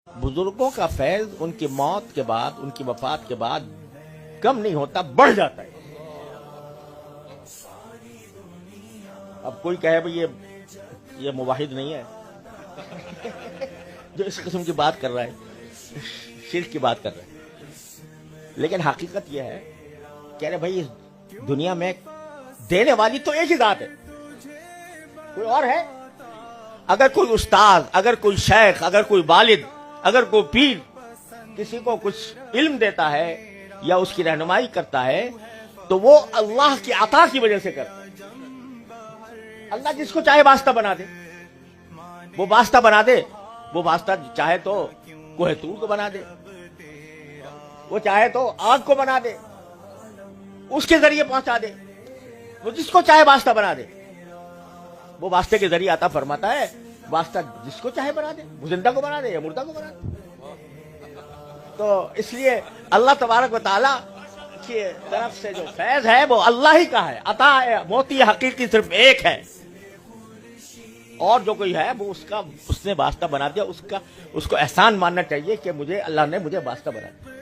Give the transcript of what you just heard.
बुजुर्गों का फैज उनकी मौत के बाद, उनकी वफात के बाद कम नहीं होता, बढ़ जाता है। अब कोई कहे भाई ये मुवाहिद नहीं है जो इस किस्म की बात कर रहा है, शिर्क की बात कर रहा है। लेकिन हकीकत यह है कि अरे भाई इस दुनिया में देने वाली तो एक ही जात है, कोई और है? अगर कोई उस्ताद, अगर कोई शेख, अगर कोई वालिद, अगर कोई पीर किसी को कुछ इल्म देता है या उसकी रहनुमाई करता है तो वो अल्लाह की अता की वजह से करता है। अल्लाह जिसको चाहे वास्ता बना दे, वो वास्ता बना दे। वो वास्ता चाहे तो कोहे तूर को बना दे, वो चाहे तो आग को बना दे, उसके जरिए पहुंचा दे। वो जिसको चाहे वास्ता बना दे, वो वास्ते के जरिए आता फरमाता है। वास्ता जिसको चाहे बना दे, वो जिंदा को बना दे या मुर्दा को बना दे। तो इसलिए अल्लाह तबारक व तआला की तरफ से जो फैज है वो अल्लाह ही का है। अता है, मोती हकीकी सिर्फ एक है, और जो कोई है वो उसने वास्ता बना दिया। उसको एहसान मानना चाहिए कि मुझे अल्लाह ने मुझे वास्ता बना दिया।